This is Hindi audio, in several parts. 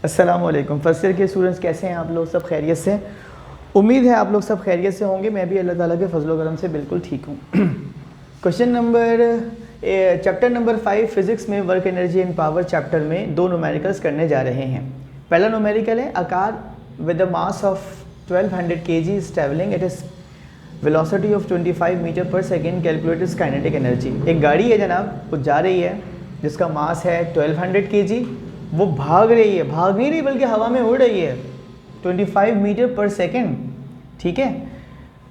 अस्सलामुअलैकुम। फर्स्ट ईयर के स्टूडेंट्स कैसे हैं आप लोग? सब खैरियत से? उम्मीद है आप लोग सब खैरियत से होंगे। मैं भी अल्लाह ताला के फजल व करम से बिल्कुल ठीक हूँ। Question number chapter number 5 physics में work energy and power chapter में दो न्यूमेरिकल्स करने जा रहे हैं। पहला न्यूमेरिकल है, a car with the mass of 1200 kg is travelling at its velocity of 25 metre per second, calculate its kinetic energy. एक गाड़ी है जनाब, वो जा रही है जिसका मास है 1200 kg। वो भाग रही है, भाग नहीं रही बल्कि हवा में उड़ रही है 25 मीटर पर सेकेंड, ठीक है।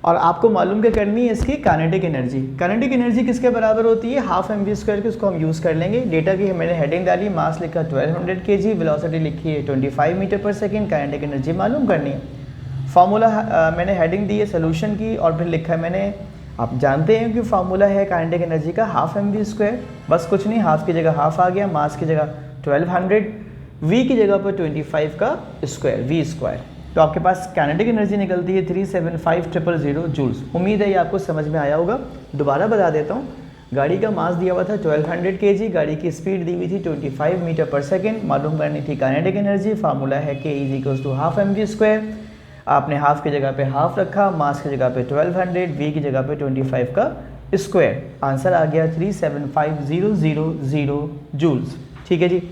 और आपको मालूम क्या करनी है इसकी काइनेटिक एनर्जी। काइनेटिक एनर्जी किसके बराबर होती है? हाफ mv² की। उसको हम यूज़ कर लेंगे। डेटा की मैंने हेडिंग डाली, मास लिखा 1200 kg, वेलोसिटी लिखी है 25 metre per second, kinetic energy मालूम करनी है। फार्मूला मैंने हेडिंग दी है सोल्यूशन की और फिर लिखा है मैंने, आप जानते हैं कि फार्मूला है काइनेटिक एनर्जी का हाफ mv²। बस कुछ नहीं, हाफ की जगह हाफ आ गया, मास की जगह 1200, v की जगह पर 25 का स्क्वायर, v²। तो आपके पास काइनेटिक एनर्जी निकलती है 375,000 जूल्स। उम्मीद है ये आपको समझ में आया होगा। दोबारा बता देता हूँ, गाड़ी का मास दिया हुआ था 1200 kg, गाड़ी की स्पीड दी हुई थी 25 मीटर पर सेकेंड, मालूम करनी थी काइनेटिक एनर्जी। फार्मूला है k = हाफ mv²। आपने हाफ की जगह पे हाफ रखा, मास की जगह पे 1200, v की जगह पे 25 का स्क्वायर। आंसर आ गया 375,000 जूल्स, ठीक है जी।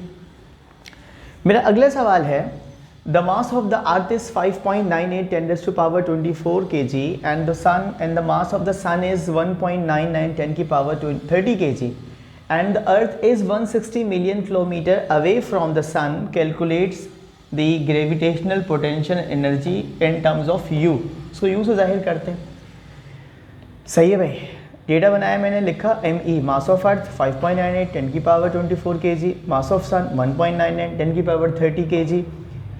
मेरा अगला सवाल है, the mass of the earth is 5.98 10⁻24 kg and the mass of the sun is 1.99 10⁻30 kg and the earth is 160 million kilometre away from the sun, calculates the gravitational potential energy in terms of u। इसको u से जाहिर करते हैं। सही है भाई। डेटा बनाया मैंने, लिखा me, mass of earth 5.98 10⁻24 kg, mass of sun 1.99 10⁻30 kg।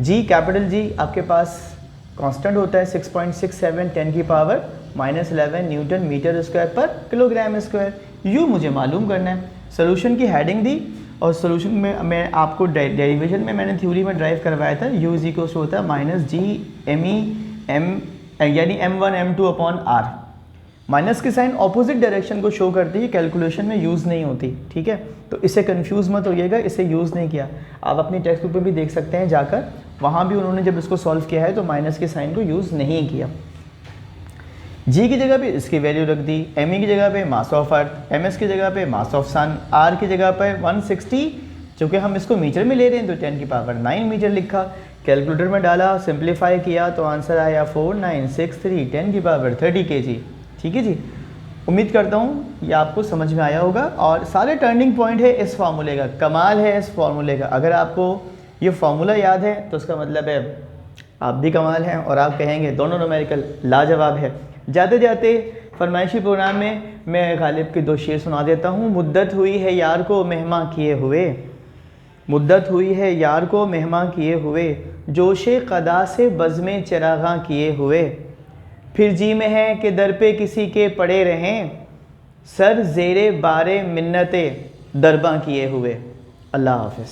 g, capital G आपके पास कांस्टेंट होता है 6.67 10⁻11 newton metre square per kilogram square. u मुझे मालूम करना है। सोल्यूशन की हेडिंग दी और सोल्यूशन में मैं आपको डेरिवेशन में मैंने थ्योरी में ड्राइव करवाया था। u = होता है -g me m यानी m1 m2 upon r। Minus की साइन ऑपोजिट डायरेक्शन को शो करती है, कैलकुलेशन में यूज़ नहीं होती, ठीक है। तो इससे कंफ्यूज मत होइएगा, इसे यूज़ नहीं किया। आप अपनी टेक्स्ट बुक में भी देख सकते हैं जाकर, वहाँ भी उन्होंने जब इसको सॉल्व किया है तो माइनस की साइन को यूज़ नहीं किया। जी की जगह पे इसकी वैल्यू रख दी, एम की जगह पे mass of earth, M S की जगह पे मास ऑफ सन, आर की जगह पे 160, चूँकि हम इसको मीटर में ले रहे हैं तो 10⁻9 मीटर लिखा। कैलकुलेटर में डाला, सिंप्लीफाई किया तो आंसर आया 4963 10⁻30 kg, ठीक है जी। उम्मीद करता हूँ ये आपको समझ में आया होगा और सारे टर्निंग पॉइंट है इस फार्मूले का। कमाल है इस फार्मूले का। अगर आपको ये फार्मूला याद है तो उसका मतलब है आप भी कमाल हैं और आप कहेंगे दोनों न्यूमेरिकल लाजवाब है। जाते जाते फरमाइशी प्रोग्राम में मैं गालिब के दो शेर सुना देता हूँ। मुद्दत हुई है यार को मेहमा किए हुए, मुद्दत हुई है यार को मेहमा किए हुए, जोशे कदा से बज़्मे चरागां किए हुए, फिर जी में है कि दर पे किसी के पड़े रहें, सर ज़ेरे बारे मिन्नते दरबां किए हुए। अल्लाह हाफ़िज़।